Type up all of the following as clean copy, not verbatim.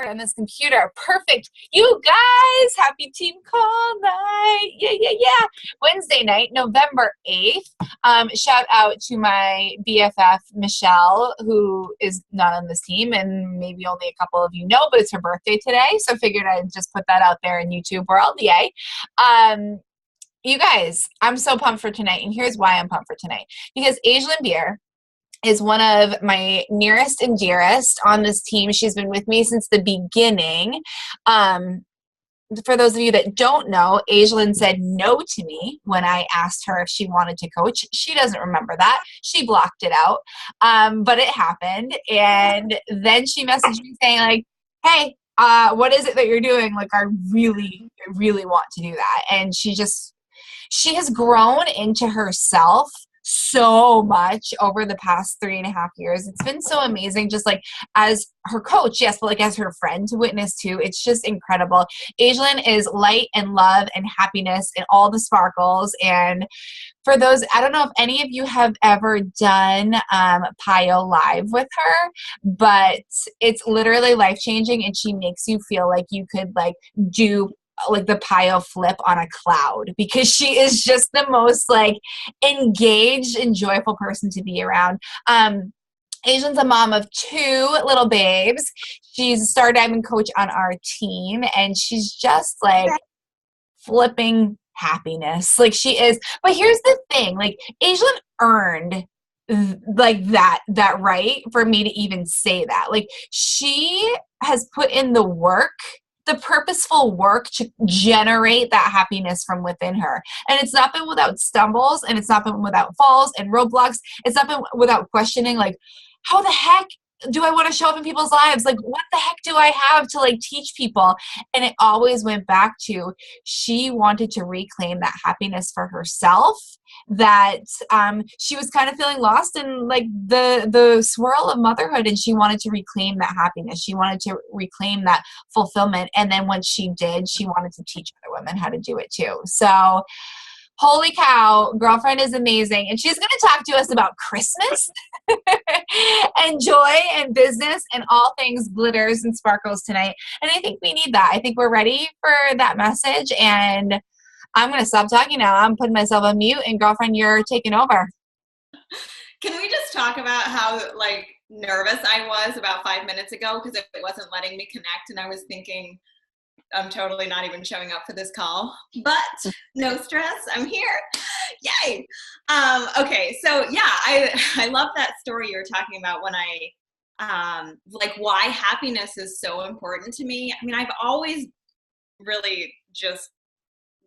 on this computer. Perfect. You guys, happy team call night. Yeah. Wednesday night, November 8th. Shout out to my BFF, Michelle, who is not on this team, and maybe only a couple of you know, but it's her birthday today. So figured I'd just put that out there in YouTube world. Yay. You guys, I'm so pumped for tonight. And here's why I'm pumped for tonight. Because Ajlan Beer is one of my nearest and dearest on this team. She's been with me since the beginning. For those of you that don't know, Ajlan said no to me when I asked her if she wanted to coach. She doesn't remember that. She blocked it out. But it happened. And then she messaged me saying like, hey, what is it that you're doing? Like, I really, really want to do that. And she has grown into herself so much over the past 3.5 years. It's been so amazing, just like as her coach, yes, but like as her friend to witness too. It's just incredible. Ajlan is light and love and happiness and all the sparkles. And for those, I don't know if any of you have ever done Pio Live with her, but it's literally life-changing, and she makes you feel like you could like do like the Pio flip on a cloud, because she is just the most like engaged and joyful person to be around. Ajlan's a mom of 2 little babes. She's a star diving coach on our team, and she's just like flipping happiness. Like she is. But here's the thing, like Ajlan earned like that right for me to even say that. Like she has put in the work, the purposeful work to generate that happiness from within her. And it's not been without stumbles, and it's not been without falls and roadblocks. It's not been without questioning, like, how the heck do I want to show up in people's lives? Like, what the heck do I have to like teach people? And it always went back to, she wanted to reclaim that happiness for herself, that she was kind of feeling lost in like the swirl of motherhood, and she wanted to reclaim that happiness. She wanted to reclaim that fulfillment. And then when she did, she wanted to teach other women how to do it too. So holy cow, girlfriend is amazing. And she's going to talk to us about Christmas and joy and business and all things glitters and sparkles tonight. And I think we need that. I think we're ready for that message. And I'm going to stop talking now. I'm putting myself on mute, and girlfriend, you're taking over. Can we just talk about how like nervous I was about 5 minutes ago because it wasn't letting me connect, and I was thinking, I'm totally not even showing up for this call, but no stress. I'm here. Yay. Okay. So yeah, I love that story you were talking about when like why happiness is so important to me. I mean, I've always really just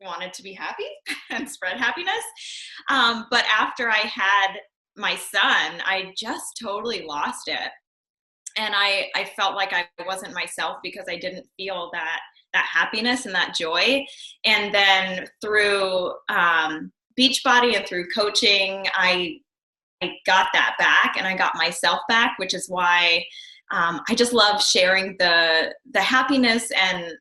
wanted to be happy and spread happiness. But after I had my son, I just totally lost it. And I felt like I wasn't myself because I didn't feel that happiness and that joy. And then through Beachbody and through coaching, I got that back, and I got myself back, which is why I just love sharing the happiness and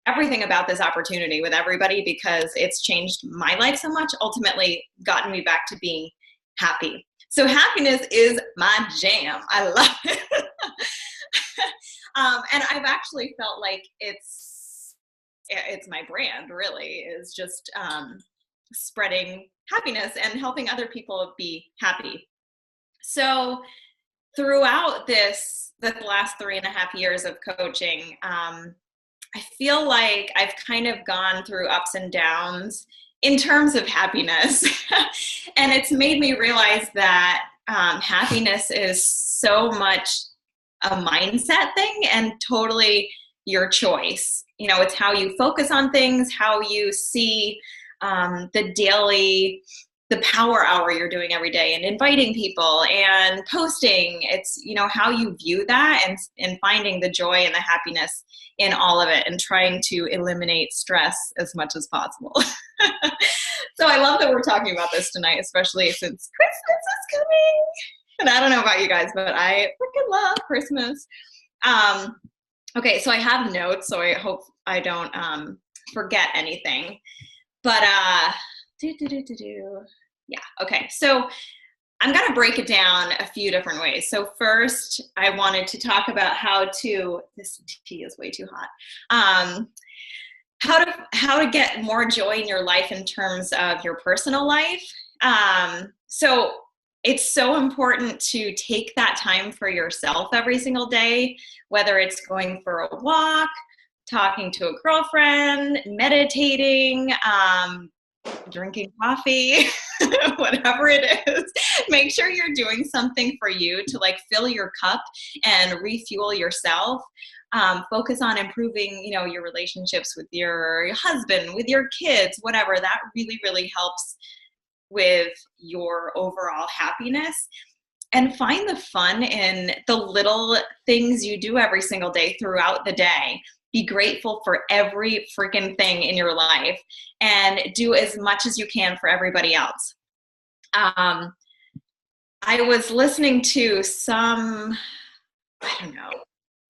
everything about this opportunity with everybody, because it's changed my life so much, ultimately gotten me back to being happy. So happiness is my jam. I love it. And I've actually felt like it's my brand, really, is just spreading happiness and helping other people be happy. So throughout the last 3.5 years of coaching, I feel like I've kind of gone through ups and downs in terms of happiness. And it's made me realize that happiness is so much a mindset thing and totally your choice. You know, it's how you focus on things, how you see the power hour you're doing every day and inviting people and posting. It's, you know, how you view that and finding the joy and the happiness in all of it and trying to eliminate stress as much as possible. So I love that we're talking about this tonight, especially since Christmas is coming. And I don't know about you guys, but I freaking love Christmas. Okay, so I have notes, so I hope I don't forget anything. But yeah, okay. So I'm going to break it down a few different ways. So first, I wanted to talk about this tea is way too hot. How to get more joy in your life in terms of your personal life. So it's so important to take that time for yourself every single day, whether it's going for a walk, talking to a girlfriend, meditating, drinking coffee, whatever it is. Make sure you're doing something for you to like fill your cup and refuel yourself. Focus on improving, your relationships with your husband, with your kids, whatever. That really, really helps with your overall happiness. And find the fun in the little things you do every single day throughout the day. Be grateful for every freaking thing in your life and do as much as you can for everybody else. I was listening to something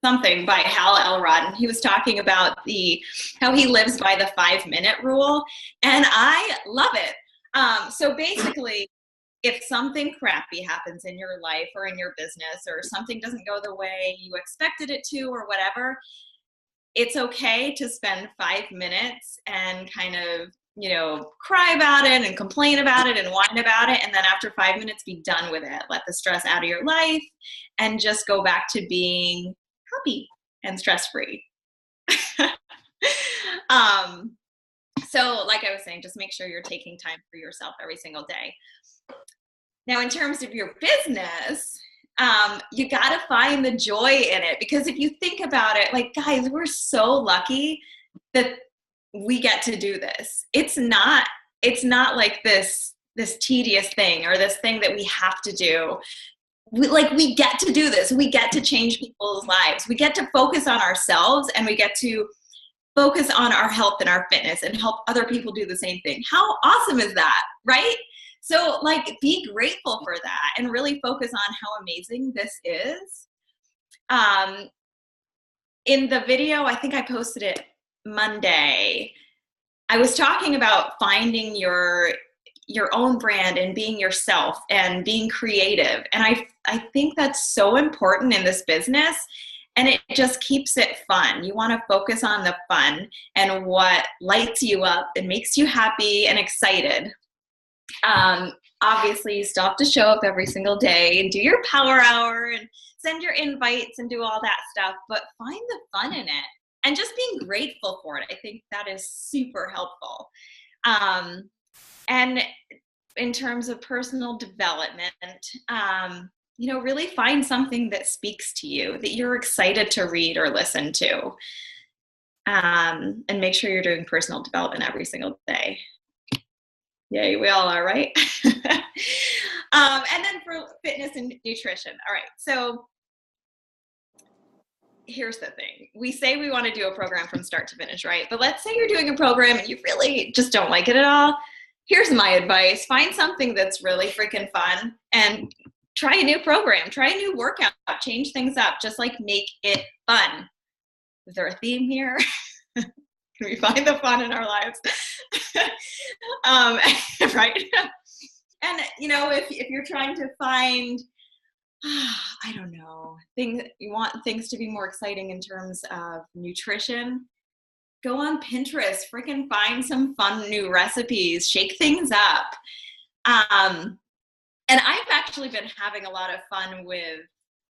by Hal Elrod, and he was talking about how he lives by the 5-minute rule, and I love it. So basically, if something crappy happens in your life or in your business, or something doesn't go the way you expected it to, or whatever, it's okay to spend 5 minutes and kind of, cry about it and complain about it and whine about it. And then after 5 minutes, be done with it. Let the stress out of your life and just go back to being happy and stress-free. So like I was saying, just make sure you're taking time for yourself every single day. Now, in terms of your business, you got to find the joy in it, because if you think about it, like, guys, we're so lucky that we get to do this. It's not like this tedious thing or this thing that we have to do. We get to do this. We get to change people's lives. We get to focus on ourselves, and we get to focus on our health and our fitness and help other people do the same thing. How awesome is that, right? So be grateful for that and really focus on how amazing this is. In the video, I think I posted it Monday, I was talking about finding your own brand and being yourself and being creative. And I think that's so important in this business. And it just keeps it fun. You want to focus on the fun and what lights you up and makes you happy and excited. Obviously, you still have to show up every single day and do your power hour and send your invites and do all that stuff, but find the fun in it and just being grateful for it. I think that is super helpful. And in terms of personal development, really find something that speaks to you, that you're excited to read or listen to. And make sure you're doing personal development every single day. Yay, we all are, right? And then for fitness and nutrition. All right, so here's the thing. We say we want to do a program from start to finish, right? But let's say you're doing a program and you really just don't like it at all. Here's my advice. Find something that's really freaking fun and try a new program, try a new workout, change things up, just make it fun. Is there a theme here? Can we find the fun in our lives? Right? And, if you're trying to find, I don't know, you want things to be more exciting in terms of nutrition, go on Pinterest, freaking find some fun new recipes, shake things up. And I've actually been having a lot of fun with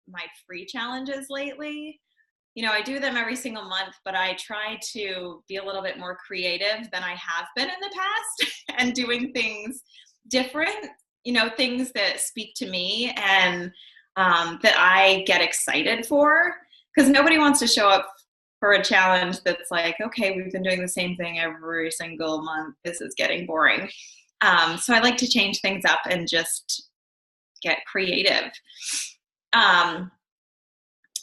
my free challenges lately. I do them every single month, but I try to be a little bit more creative than I have been in the past and doing things different, things that speak to me and that I get excited for, because nobody wants to show up for a challenge that's like, okay, we've been doing the same thing every single month. This is getting boring. So I like to change things up and just get creative.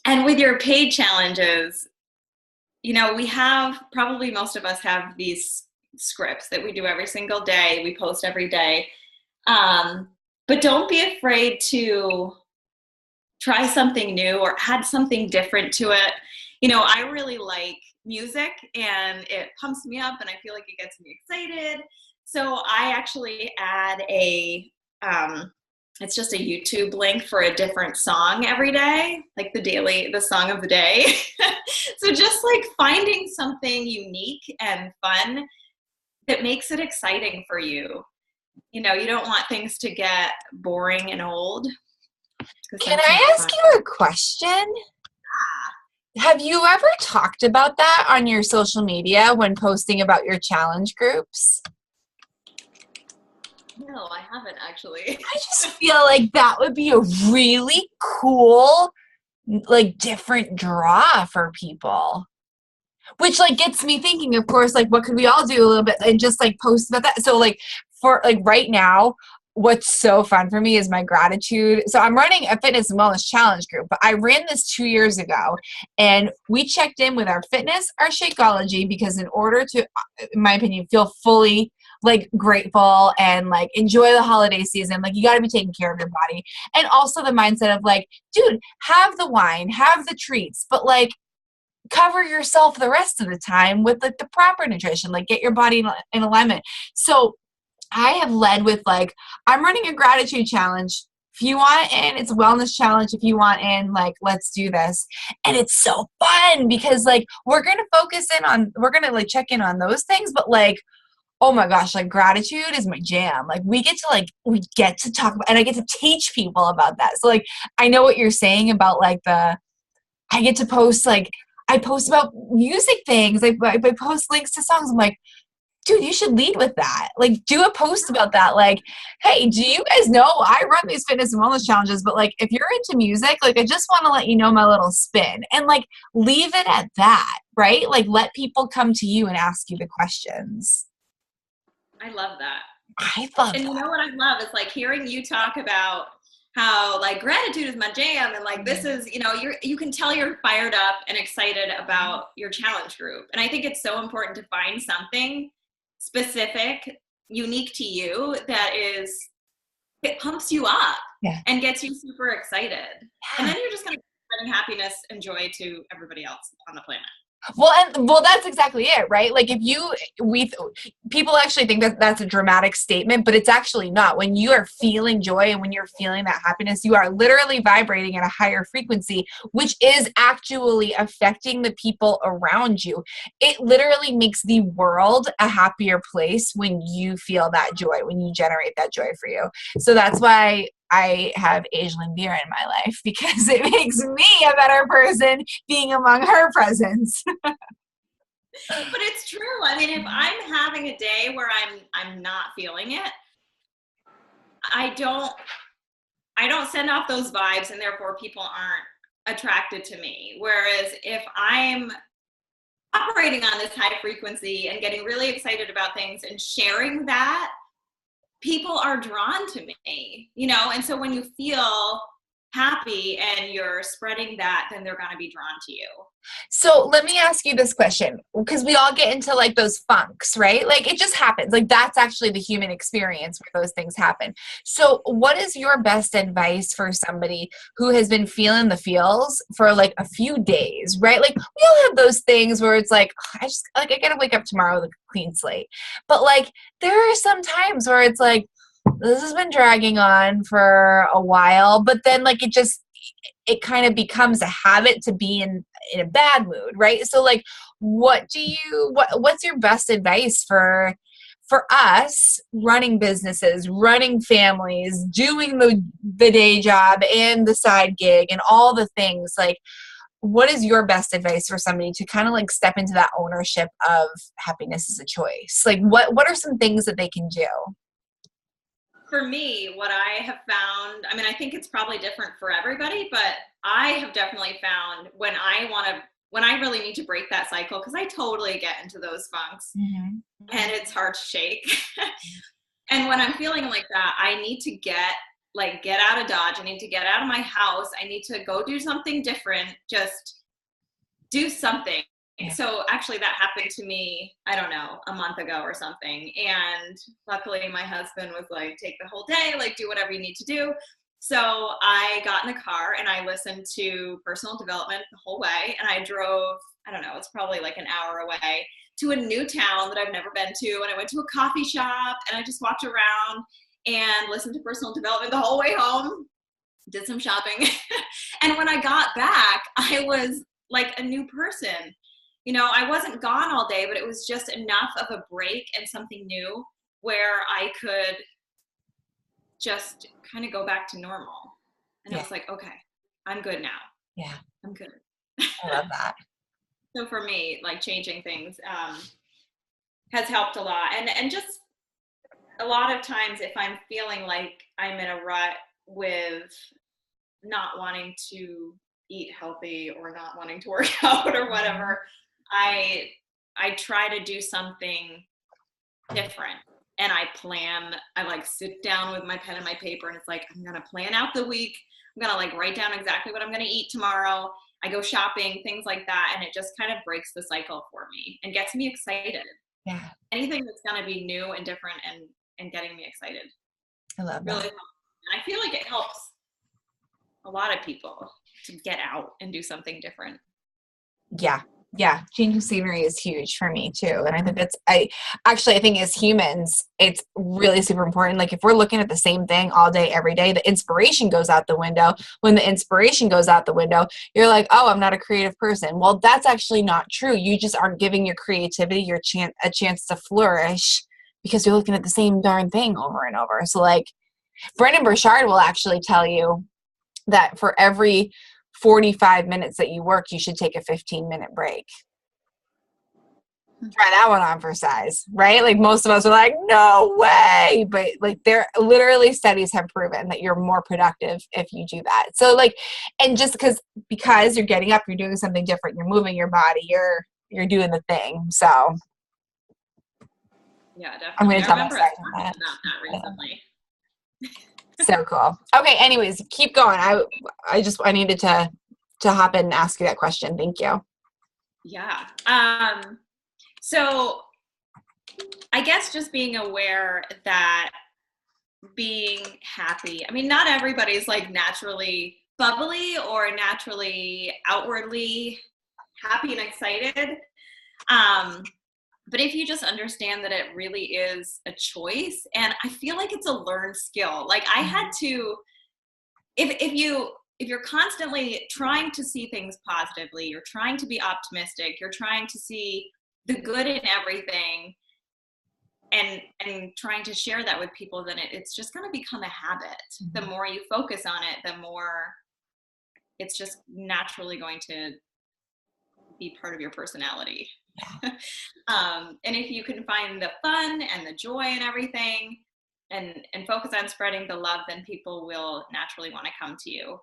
And with your paid challenges, probably most of us have these scripts that we do every single day. We post every day. But don't be afraid to try something new or add something different to it. I really like music and it pumps me up and I feel like it gets me excited. So I actually add a it's just a YouTube link for a different song every day, like the song of the day. So just like finding something unique and fun that makes it exciting for you. You know, you don't want things to get boring and old. Can I ask you a question? Have you ever talked about that on your social media when posting about your challenge groups? No, I haven't actually. I just feel like that would be a really cool, like, different draw for people. Which, like, gets me thinking, of course, like, what could we all do a little bit and just, like, post about that? So, like, for, like, right now, what's so fun for me is my gratitude. So I'm running a fitness and wellness challenge group, but I ran this 2 years ago, and we checked in with our fitness, our Shakeology, because in order to, in my opinion, feel fully like grateful and like enjoy the holiday season, like you got to be taking care of your body, and also the mindset of like, dude, have the wine, have the treats, but like cover yourself the rest of the time with like the proper nutrition, like get your body in alignment. So I have led with like, I'm running a gratitude challenge. If you want in, it's a wellness challenge. If you want in, like, let's do this. And it's so fun because like we're going to focus in on, we're going to like check in on those things, but like, oh my gosh, like gratitude is my jam. Like we get to talk about, and I get to teach people about that. So like, I know what you're saying about like I get to post, like, I post about music things. I post links to songs. I'm like, dude, you should lead with that. Like, do a post about that. Like, hey, do you guys know I run these fitness and wellness challenges, but like, if you're into music, like, I just want to let you know my little spin, and like, leave it at that, right? Like, let people come to you and ask you the questions. I love that. I love And you that. know what I love is like hearing you talk about how like gratitude is my jam, and like this is, you know, you can tell you're fired up and excited about your challenge group. And I think it's so important to find something specific, unique to you, that is, it pumps you up Yeah. and gets you super excited. And Yeah. then you're just going to bring happiness and joy to everybody else on the planet. Well, that's exactly it, right? Like if people actually think that that's a dramatic statement, but it's actually not. When you are feeling joy and when you're feeling that happiness, you are literally vibrating at a higher frequency, which is actually affecting the people around you. It literally makes the world a happier place when you feel that joy, when you generate that joy for you. So that's why I have Ajlan Beer in my life, because it makes me a better person being among her presence. But it's true. I mean, if I'm having a day where I'm not feeling it, I don't send off those vibes, and therefore people aren't attracted to me. Whereas if I'm operating on this high frequency and getting really excited about things and sharing that, people are drawn to me, you know? And so when you feel happy and you're spreading that, then they're going to be drawn to you. So let me ask you this question, because we all get into like those funks, right? Like it just happens. Like that's actually the human experience where those things happen. So what is your best advice for somebody who has been feeling the feels for like a few days, right? Like we all have those things where it's like, I gotta wake up tomorrow with a clean slate. But like there are some times where it's like, this has been dragging on for a while, but then like it kind of becomes a habit to be in a bad mood, right? So like what's your best advice for us running businesses, running families, doing the day job and the side gig and all the things? Like what is your best advice for somebody to kind of like step into that ownership of happiness as a choice? Like what are some things that they can do? For me, what I have found, I mean, I think it's probably different for everybody, but I have definitely found when I really need to break that cycle, because I totally get into those funks, and it's hard to shake. And when I'm feeling like that, I need to get out of Dodge. I need to get out of my house. I need to go do something different. Just do something. Yeah. So actually that happened to me, I don't know, a month ago or something. And luckily my husband was like, take the whole day, like do whatever you need to do. So I got in the car and I listened to personal development the whole way. And I drove, I don't know, it's probably like an hour away to a new town that I've never been to. And I went to a coffee shop and I just walked around. and listened to personal development the whole way home, did some shopping. And when I got back, I was like a new person. You know, I wasn't gone all day, but it was just enough of a break and something new where I could just kind of go back to normal. And I was like, okay, I'm good now. Yeah. I'm good. I love that. So for me, like changing things has helped a lot. And just a lot of times if I'm feeling like I'm in a rut with not wanting to eat healthy or not wanting to work out or whatever, I try to do something different. And I like sit down with my pen and my paper and it's like, I'm going to plan out the week. I'm going to like write down exactly what I'm going to eat tomorrow. I go shopping, things like that. And it just kind of breaks the cycle for me and gets me excited. Yeah. Anything that's going to be new and different and getting me excited. I love that. Really helps. And I feel like it helps a lot of people to get out and do something different. Yeah. Yeah. Changing scenery is huge for me too. And I think I think as humans, it's really super important. Like if we're looking at the same thing all day, every day, the inspiration goes out the window. When the inspiration goes out the window, you're like, oh, I'm not a creative person. Well, that's actually not true. You just aren't giving your creativity a chance to flourish because you're looking at the same darn thing over and over. So like Brendon Burchard will actually tell you that for every 45 minutes that you work, you should take a 15-minute break. Try that one on for size, right? Like most of us are like, no way. But like there literally studies have proven that you're more productive if you do that. So like, and just because you're getting up, you're doing something different, you're moving your body, you're doing the thing. So yeah, definitely. I'm going to tell my side on that. About that recently. So cool. Okay. Anyways, keep going. I needed to hop in and ask you that question. Thank you. Yeah. So I guess just being aware that being happy, I mean, not everybody's like naturally bubbly or naturally outwardly happy and excited. But if you just understand that it really is a choice, and I feel like it's a learned skill. Like I had to, if you're constantly trying to see things positively, you're trying to be optimistic, you're trying to see the good in everything and trying to share that with people, then it's just going to become a habit. The more you focus on it, the more it's just naturally going to be part of your personality. And if you can find the fun and the joy and everything and focus on spreading the love, then people will naturally want to come to you.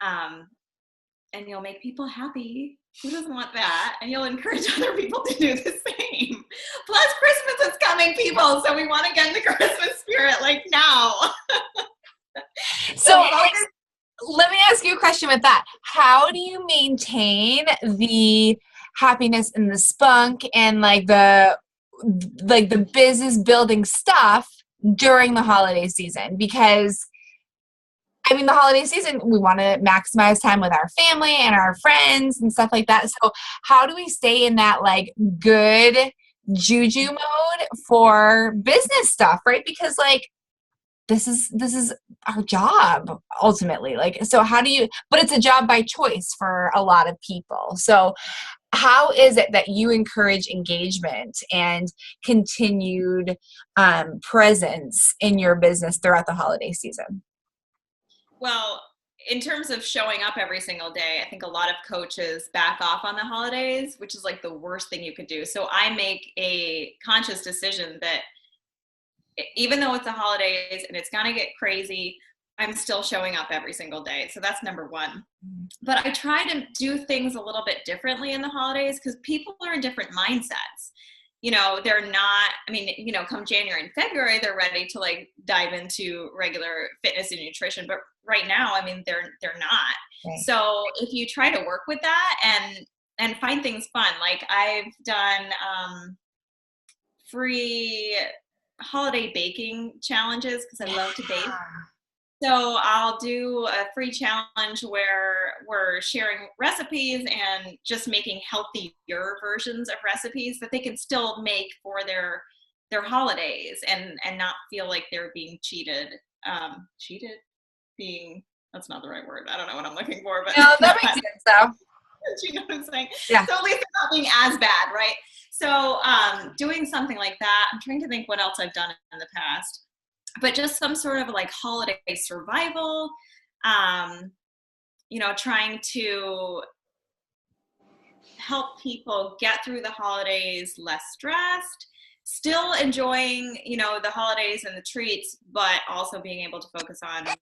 And you'll make people happy. Who doesn't want that? And you'll encourage other people to do the same. Plus Christmas is coming, people. So we want to get in the Christmas spirit like now. So let me ask you a question with that. How do you maintain the happiness and the spunk and like the business building stuff during the holiday season? Because I mean, the holiday season, we want to maximize time with our family and our friends and stuff like that. So how do we stay in that like good juju mode for business stuff, right? Because like this is our job ultimately. Like, so how do you, but it's a job by choice for a lot of people. So how is it that you encourage engagement and continued presence in your business throughout the holiday season? Well, in terms of showing up every single day, I think a lot of coaches back off on the holidays, which is like the worst thing you could do. So I make a conscious decision that even though it's the holidays and it's gonna get crazy, I'm still showing up every single day. So that's number one. But I try to do things a little bit differently in the holidays because people are in different mindsets. You know, they're not, I mean, you know, come January and February, they're ready to like dive into regular fitness and nutrition. But right now, I mean, they're not. Right. So if you try to work with that and find things fun, like I've done free holiday baking challenges because I love to bake. So I'll do a free challenge where we're sharing recipes and just making healthier versions of recipes that they can still make for their their holidays and not feel like they're being cheated. Cheated, being, that's not the right word. I don't know what I'm looking for, but No, that makes sense though. you know what I'm saying? Yeah. So at least it's not being as bad, right? So doing something like that, I'm trying to think what else I've done in the past, but just some sort of like holiday survival, you know, trying to help people get through the holidays less stressed, still enjoying, you know, the holidays and the treats, but also being able to focus on health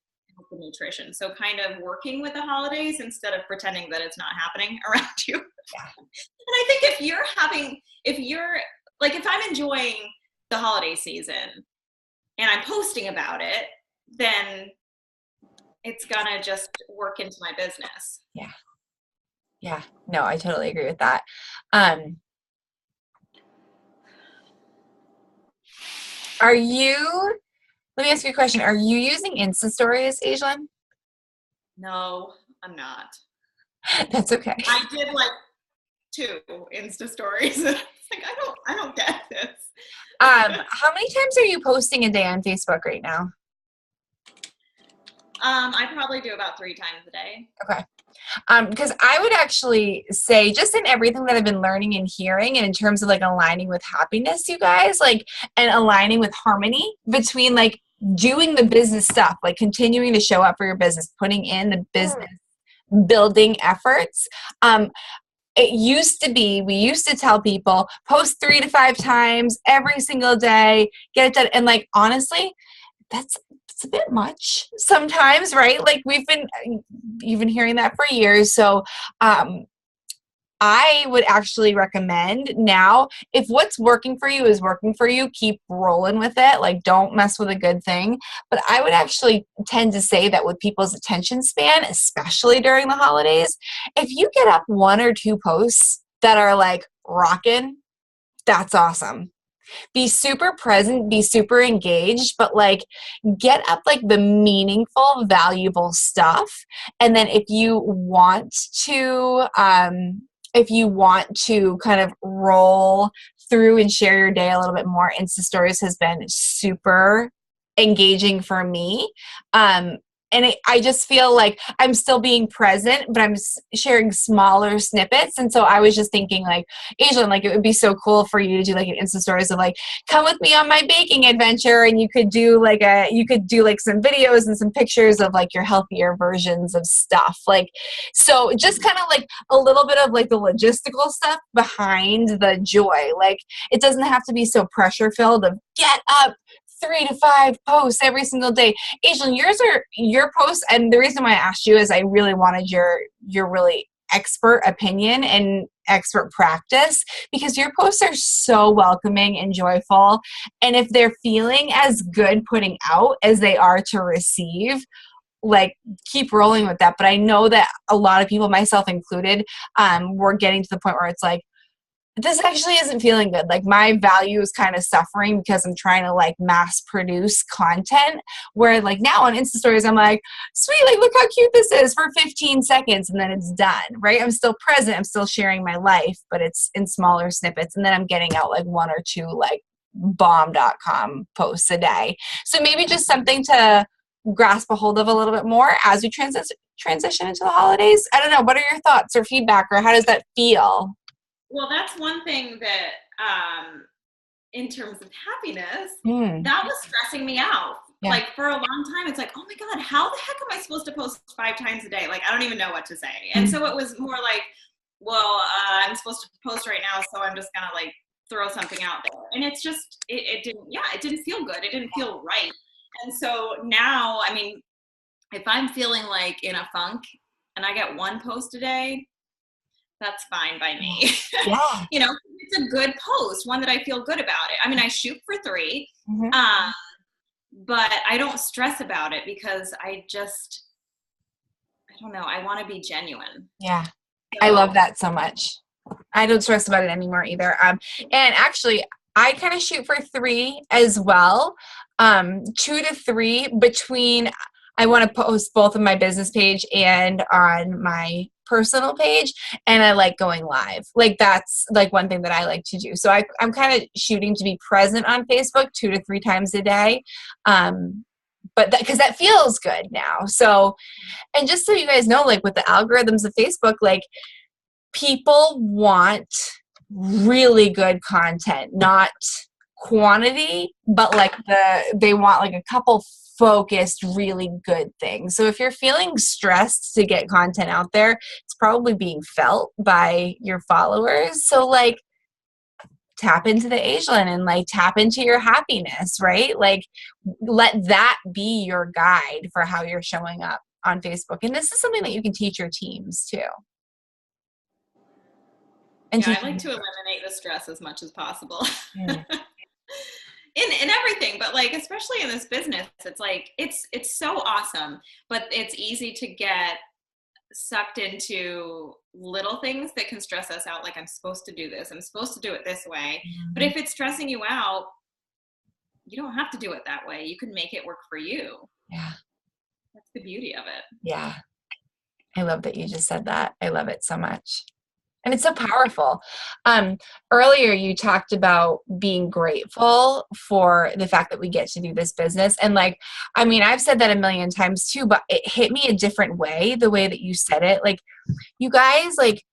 and nutrition. So kind of working with the holidays instead of pretending that it's not happening around you. Yeah. And I think if I'm enjoying the holiday season and I'm posting about it, then it's gonna just work into my business. Yeah. Yeah. No, I totally agree with that. Let me ask you a question. Are you using Insta stories, Ajlan? No, I'm not. That's okay. I did like 2 Insta stories. It's like, I don't get this. How many times are you posting a day on Facebook right now? I probably do about 3 times a day. Okay. Because I would actually say, just in everything that I've been learning and hearing, and in terms of like aligning with happiness, you guys, like, and aligning with harmony between like doing the business stuff, like continuing to show up for your business, putting in the business building efforts. It used to be, we used to tell people, post 3 to 5 times every single day, get it done. And like, honestly, it's a bit much sometimes, right? Like you've been hearing that for years. So, I would actually recommend now, if what's working for you is working for you, keep rolling with it. Like, don't mess with a good thing. But I would actually tend to say that with people's attention span, especially during the holidays, if you get up 1 or 2 posts that are like rocking, that's awesome. Be super present, be super engaged, but like get up like the meaningful, valuable stuff. And then if you want to kind of roll through and share your day a little bit more, Insta Stories has been super engaging for me. I just feel like I'm still being present, but I'm sharing smaller snippets. And so I was just thinking, like, Ajlan, like, it would be so cool for you to do like an Insta Stories of like, come with me on my baking adventure, and you could do like some videos and some pictures of like your healthier versions of stuff. Like, so just kind of like a little bit of like the logistical stuff behind the joy. Like, it doesn't have to be so pressure filled of get up 3 to 5 posts every single day. Ajlan, your posts, and the reason why I asked you is I really wanted your really expert opinion and expert practice, because your posts are so welcoming and joyful. And if they're feeling as good putting out as they are to receive, like, keep rolling with that. But I know that a lot of people, myself included, we're getting to the point where it's like, this actually isn't feeling good. Like, my value is kind of suffering because I'm trying to like mass produce content, where like now on Insta Stories, I'm like, sweet, like, look how cute this is for 15 seconds. And then it's done, right? I'm still present. I'm still sharing my life, but it's in smaller snippets. And then I'm getting out like 1 or 2 like bomb.com posts a day. So maybe just something to grasp a hold of a little bit more as we transition into the holidays. I don't know. What are your thoughts or feedback, or how does that feel? Well, that's one thing that, in terms of happiness, Mm. that was stressing me out. Yeah. Like, for a long time, it's like, oh my God, how the heck am I supposed to post 5 times a day? Like, I don't even know what to say. And so it was more like, well, I'm supposed to post right now, so I'm just gonna like throw something out there. And it's just, it didn't feel good. It didn't feel right. And so now, I mean, if I'm feeling like in a funk and I get 1 post a day, that's fine by me. Yeah. You know, it's a good post, one that I feel good about it. I mean, I shoot for 3, but I don't stress about it because I don't know, I want to be genuine. Yeah. So, I love that so much. I don't stress about it anymore either. And actually, I kind of shoot for 3 as well. 2 to 3 between. I want to post both on my business page and on my personal page, and I like going live. Like that's like one thing that I like to do. So I'm kind of shooting to be present on Facebook 2 to 3 times a day. But that, because that feels good now. So, and just so you guys know, like with the algorithms of Facebook, like people want really good content, not quantity, but like they want like a couple focused, really good things. So if you're feeling stressed to get content out there, it's probably being felt by your followers. So like tap into the Ajlan and like tap into your happiness, right? Like let that be your guide for how you're showing up on Facebook. And this is something that you can teach your teams too. And Yeah, teach I like to eliminate the stress as much as possible. In everything, but like especially in this business, it's like it's so awesome, but it's easy to get sucked into little things that can stress us out. Like I'm supposed to do this, I'm supposed to do it this way. But if it's stressing you out, you don't have to do it that way. You can make it work for you. Yeah. That's the beauty of it. Yeah. I love that you just said that. I love it so much. And it's so powerful. Earlier, you talked about being grateful for the fact that we get to do this business. And like, I mean, I've said that a million times too, but it hit me a different way, the way that you said it. Like, you guys, like,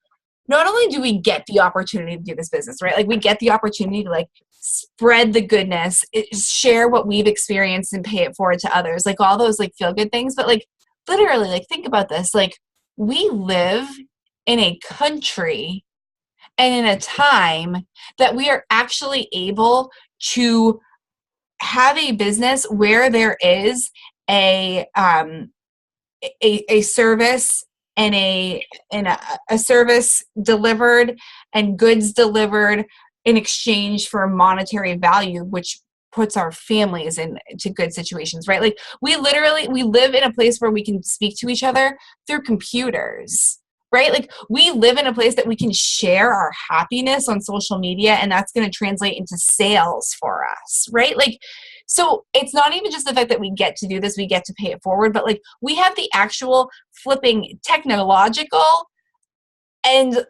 not only do we get the opportunity to do this business, right? Like, we get the opportunity to like spread the goodness, share what we've experienced and pay it forward to others, like all those like feel good things. But like, literally, like, think about this. Like, we live in a country and in a time that we are actually able to have a business where there is a service and a service delivered and goods delivered in exchange for monetary value, which puts our families into good situations, right? Like we live in a place where we can speak to each other through computers, right? Like we live in a place that we can share our happiness on social media, and that's going to translate into sales for us, right? Like, so it's not even just the fact that we get to do this, we get to pay it forward, but like we have the actual flipping technological and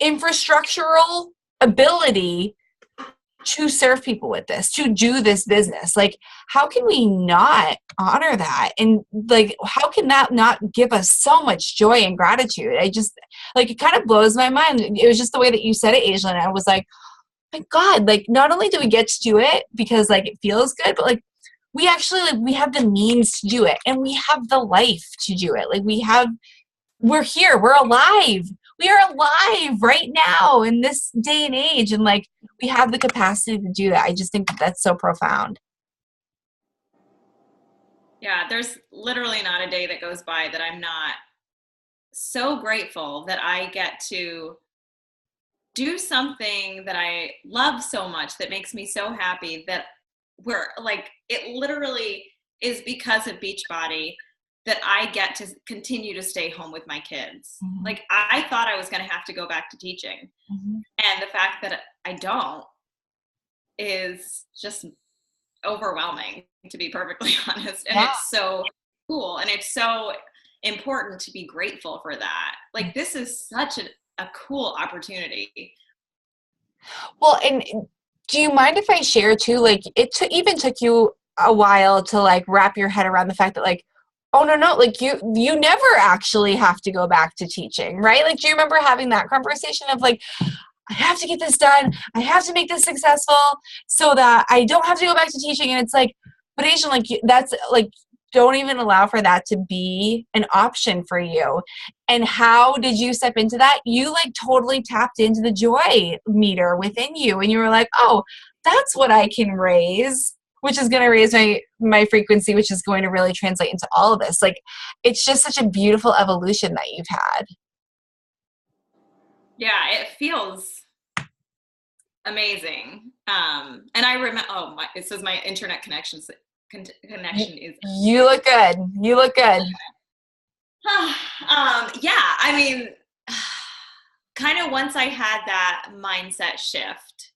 infrastructural ability to serve people with this, to do this business. Like, how can we not honor that? And like, how can that not give us so much joy and gratitude? I just, like, it kind of blows my mind. It was just the way that you said it, Ajlan. I was like, my God, like, not only do we get to do it because like it feels good, but like we actually, like, we have the means to do it, and we have the life to do it. Like we're here, we're alive. We are alive right now in this day and age. And like, we have the capacity to do that. I just think that that's so profound. Yeah, there's literally not a day that goes by that I'm not so grateful that I get to do something that I love so much, that makes me so happy, that we're like, it literally is because of Beachbody that I get to continue to stay home with my kids. Mm-hmm. Like I thought I was going to have to go back to teaching. Mm-hmm. And the fact that I don't is just overwhelming, to be perfectly honest. And Yeah. it's so cool. And it's so important to be grateful for that. Like this is such a cool opportunity. Well, and do you mind if I share too? Like, even took you a while to like wrap your head around the fact that like, oh no, like you never actually have to go back to teaching, right? Like, do you remember having that conversation of like, I have to get this done, I have to make this successful so that I don't have to go back to teaching? And it's like, but Asian, like, that's like, don't even allow for that to be an option for you. And how did you step into that? You like totally tapped into the joy meter within you, and you were like, oh, that's what I can raise, which is going to raise my frequency, which is going to really translate into all of this. Like, it's just such a beautiful evolution that you've had. Yeah, it feels amazing. And I remember, it says my internet connection is. You look good. You look good. Yeah, I mean, kind of once I had that mindset shift,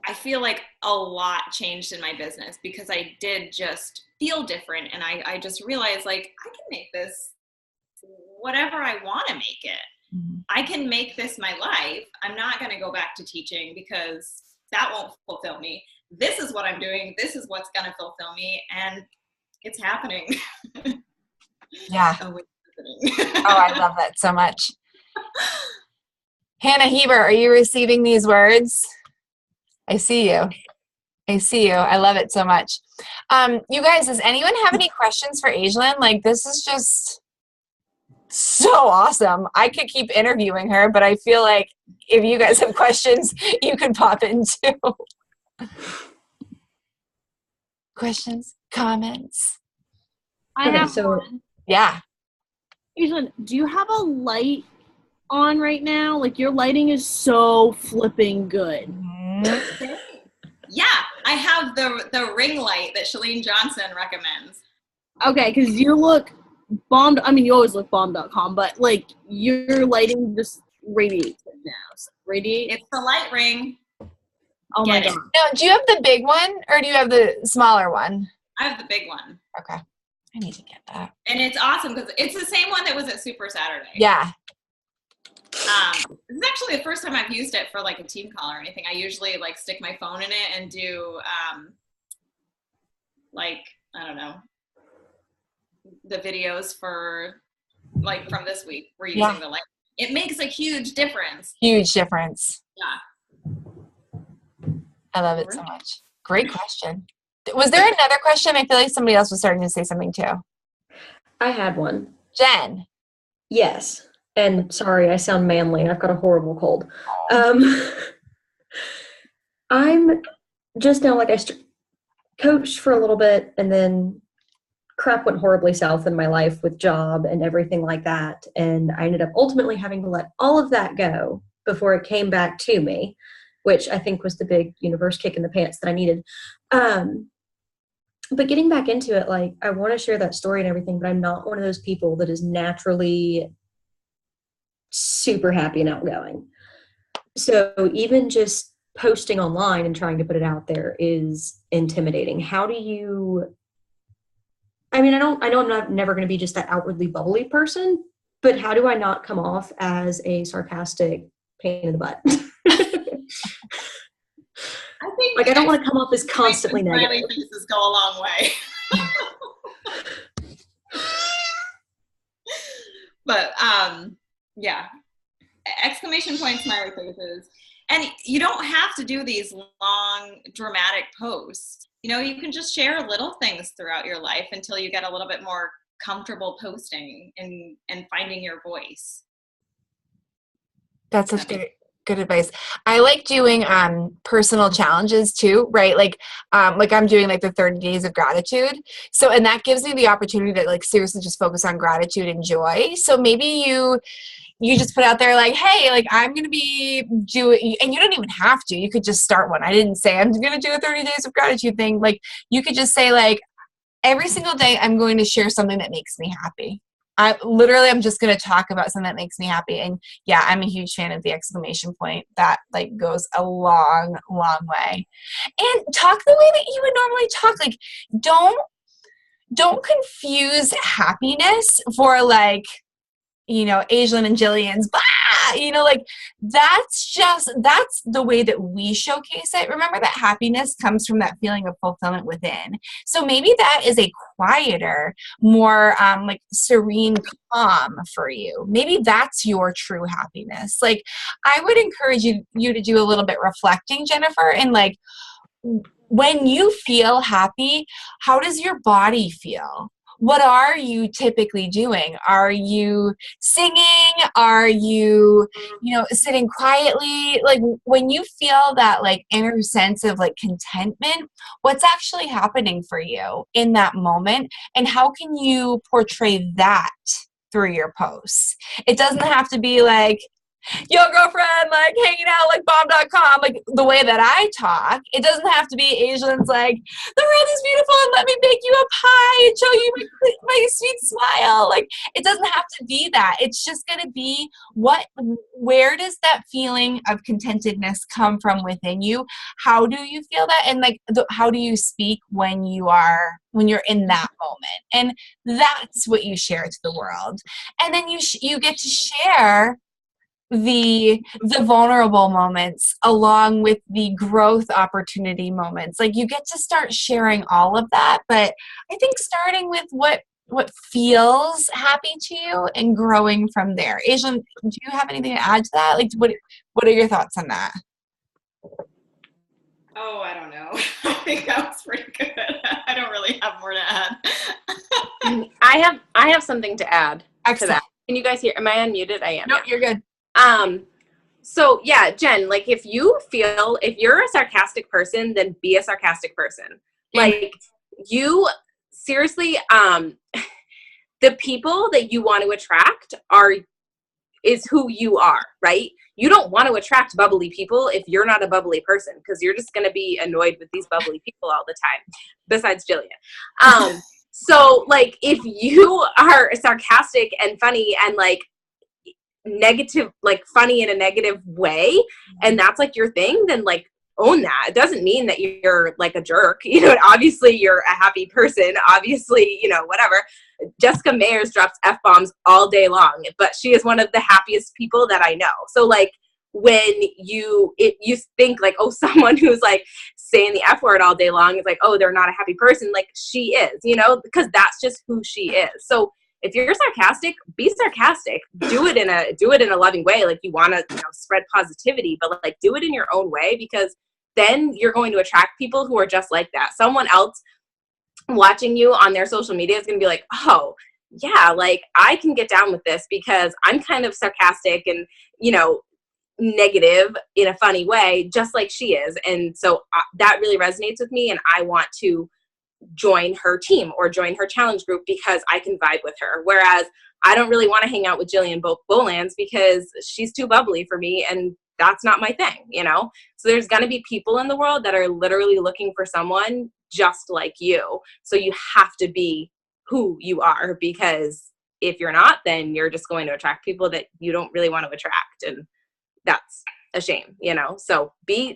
I feel like a lot changed in my business, because I did just feel different. And I just realized like, I can make this whatever I want to make it. I can make this my life. I'm not going to go back to teaching because that won't fulfill me. This is what I'm doing. This is what's going to fulfill me. And it's happening. Yeah. Oh, it's happening. Oh, I love that so much. Hannah Heber, are you receiving these words? I see you. I see you. I love it so much. You guys, does anyone have any questions for Ajlan? Like, this is just so awesome. I could keep interviewing her, but I feel like if you guys have questions, you can pop in too. Questions? Comments? I have one. Yeah. Ajlan, do you have a light on right now? Like, your lighting is so flipping good. Yeah, I have the ring light that Shalene Johnson recommends. Okay, because you look bombed. I mean, you always look bomb.com, but like your lighting just radiates it now. So radiate. It's the light ring. Oh my god. Now, do you have the big one or do you have the smaller one? I have the big one. Okay. I need to get that. And it's awesome because it's the same one that was at Super Saturday. Yeah. This is actually the first time I've used it for like a team call or anything. I usually like stick my phone in it and do like, I don't know, the videos for like from this week. We're using the light. It makes a huge difference. Huge difference. Yeah. I love it so much. Great question. Was there another question? I feel like somebody else was starting to say something too. I had one. Jen. Yes. And sorry, I sound manly. I've got a horrible cold. I'm just now, like, I coached for a little bit, and then crap went horribly south in my life with job and everything like that. And I ended up ultimately having to let all of that go before it came back to me, which I think was the big universe kick in the pants that I needed. But getting back into it, like, I want to share that story and everything, but I'm not one of those people that is naturally super happy and outgoing. So even just posting online and trying to put it out there is intimidating. How do you, I mean, I know I'm never going to be just that outwardly bubbly person, but how do I not come off as a sarcastic pain in the butt? I think like, I don't want to come off as constantly negative. Smiley faces go a long way. But yeah, exclamation point, smiley faces. And you don't have to do these long dramatic posts. You know, you can just share little things throughout your life until you get a little bit more comfortable posting and finding your voice. That's such good advice. I like doing personal challenges too, right? Like I'm doing like the 30 days of gratitude. So, and that gives me the opportunity to like seriously just focus on gratitude and joy. So maybe you just put out there like, hey, like I'm going to be doing, and you don't even have to, you could just start one. I didn't say I'm going to do a 30 days of gratitude thing. Like you could just say like, every single day I'm going to share something that makes me happy. I'm just going to talk about something that makes me happy. And yeah, I'm a huge fan of the exclamation point. That like goes a long, long way. And talk the way that you would normally talk. Like don't confuse happiness for like, you know, Ajlan and Jillian's, blah, you know, like that's the way that we showcase it. Remember that happiness comes from that feeling of fulfillment within. So maybe that is a quieter, more like serene calm for you. Maybe that's your true happiness. Like I would encourage you to do a little bit reflecting, Jennifer, and like when you feel happy, how does your body feel? What are you typically doing? Are you singing? Are you, sitting quietly? Like when you feel that like inner sense of like contentment, what's actually happening for you in that moment? And how can you portray that through your posts? It doesn't have to be like, yo girlfriend, like hanging out, like like bomb.com, like the way that I talk. It doesn't have to be Ajlan's like, the world is beautiful and let me bake you a pie and show you my sweet smile. Like, it doesn't have to be that. It's just going to be where does that feeling of contentedness come from within you? How do you feel that? And like, how do you speak when you're in that moment? And that's what you share to the world. And then you get to share the vulnerable moments along with the growth opportunity moments. Like, you get to start sharing all of that, but I think starting with what feels happy to you and growing from there. Ajlan, do you have anything to add to that? Like, what are your thoughts on that? Oh, I don't know. I think that was pretty good. I don't really have more to add. I have something to add Excellent. to that. Can you guys hear? Am I unmuted? I am. No, you're good. So yeah, Jen, like if you're a sarcastic person, then be a sarcastic person. Like, you seriously, the people that you want to attract is who you are, right? You don't want to attract bubbly people if you're not a bubbly person, because you're just going to be annoyed with these bubbly people all the time, besides Jillian. So like, if you are sarcastic and funny and like negative, like funny in a negative way, and that's like your thing, then like own that. It doesn't mean that you're like a jerk, you know. Obviously you're a happy person, obviously, you know, whatever. Jessica Mayers drops F-bombs all day long, but she is one of the happiest people that I know. So like, when you think like, oh, someone who's like saying the F word all day long is like, oh, they're not a happy person, like she is, you know, because that's just who she is. So if you're sarcastic, be sarcastic. Do it in a loving way. Like, you want to, you know, spread positivity, but like do it in your own way, because then you're going to attract people who are just like that. Someone else watching you on their social media is going to be like, oh yeah, like I can get down with this because I'm kind of sarcastic and, you know, negative in a funny way, just like she is. And so that really resonates with me, and I want to join her team or join her challenge group because I can vibe with her. Whereas I don't really want to hang out with Jillian Bolands because she's too bubbly for me, and that's not my thing, you know? So there's going to be people in the world that are literally looking for someone just like you. So you have to be who you are, because if you're not, then you're just going to attract people that you don't really want to attract. And that's a shame, you know? So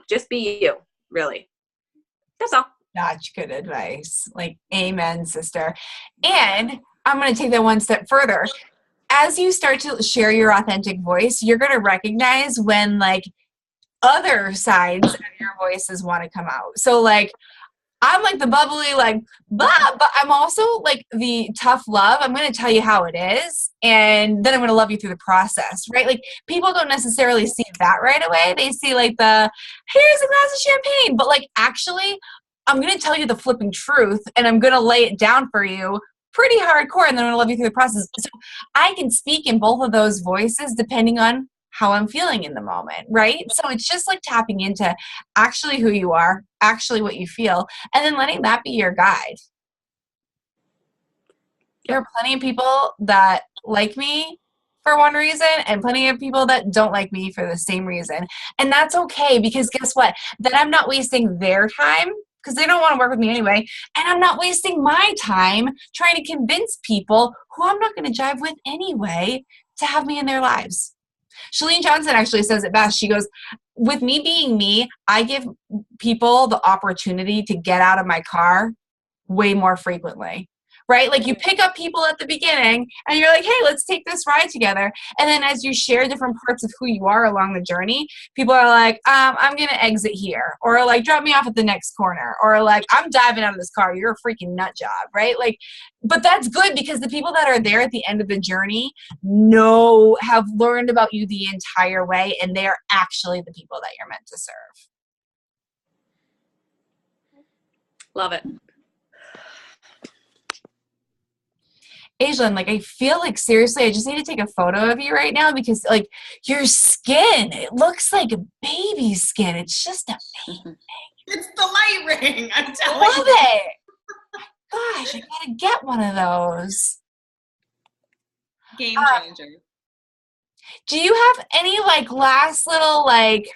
just be you, really. That's all. Such good advice. Like, amen, sister. And I'm going to take that one step further. As you start to share your authentic voice, you're going to recognize when like other sides of your voices want to come out. So like, I'm like the bubbly, like, blah, but I'm also like the tough love. I'm going to tell you how it is, and then I'm going to love you through the process, right? Like, people don't necessarily see that right away. They see like here's a glass of champagne, but like, actually, I'm going to tell you the flipping truth, and I'm going to lay it down for you pretty hardcore, and then I'm going to love you through the process. So I can speak in both of those voices depending on how I'm feeling in the moment, right? So it's just like tapping into actually who you are, actually what you feel, and then letting that be your guide. There are plenty of people that like me for one reason and plenty of people that don't like me for the same reason. And that's okay, because guess what? Then I'm not wasting their time, because they don't want to work with me anyway, and I'm not wasting my time trying to convince people who I'm not going to jive with anyway to have me in their lives. Shalene Johnson actually says it best. She goes, with me being me, I give people the opportunity to get out of my car way more frequently, right? Like, you pick up people at the beginning and you're like, hey, let's take this ride together. And then as you share different parts of who you are along the journey, people are like, I'm going to exit here, or like, drop me off at the next corner, or like, I'm diving out of this car. You're a freaking nut job, right? Like, but that's good, because the people that are there at the end of the journey have learned about you the entire way, and they are actually the people that you're meant to serve. Love it. Ajlan, like, I feel like, seriously, I just need to take a photo of you right now, because like, your skin, it looks like a baby skin. It's just amazing. It's the light ring, I'm telling Love you. it. Gosh, I gotta get one of those. Game changer. Do you have any like last little like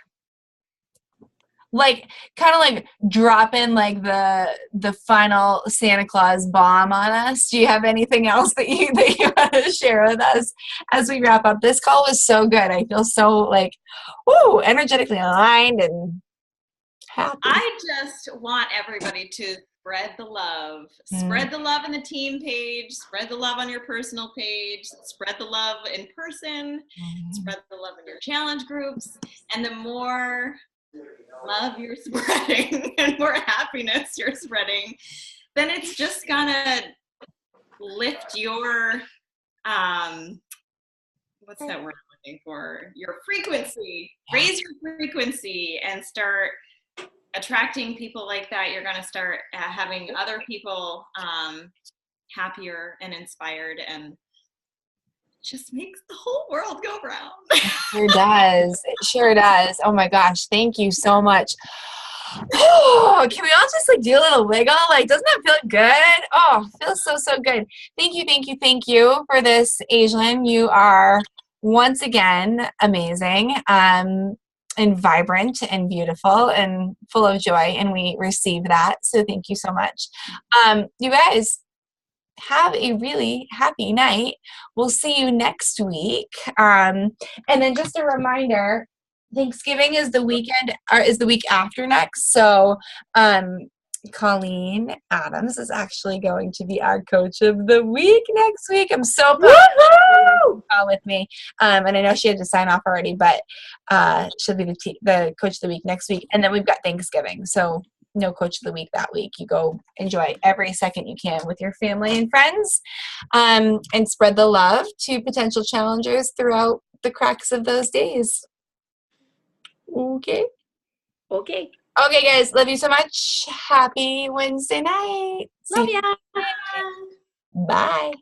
like kind of like dropping like the final Santa Claus bomb on us. Do you have anything else that you want to share with us as we wrap up? This call was so good. I feel so like, woo, energetically aligned and happy. I just want everybody to spread the love. Spread the love in the team page. Spread the love on your personal page. Spread the love in person. Spread the love in your challenge groups. And the more love you're spreading and more happiness you're spreading, then it's just gonna lift your what's that word I'm looking for? Your frequency. Raise your frequency and start attracting people like that. You're gonna start having other people happier and inspired, and just makes the whole world go round. It sure does. It sure does. Oh my gosh. Thank you so much. Oh, can we all just like do a little wiggle? Like, doesn't that feel good? Oh, feels so, so good. Thank you for this, Ajlan. You are once again amazing, and vibrant and beautiful and full of joy. And we receive that. So thank you so much. You guys, have a really happy night. We'll see you next week. And then just a reminder, Thanksgiving is the weekend, or is the week after next. So Colleen Adams is actually going to be our coach of the week next week. I'm so proud with me. And I know she had to sign off already, but she'll be the coach of the week next week. And then we've got Thanksgiving. So no coach of the week that week. You go enjoy every second you can with your family and friends, and spread the love to potential challengers throughout the cracks of those days. Okay, guys, love you so much. Happy Wednesday night. Love ya. Bye.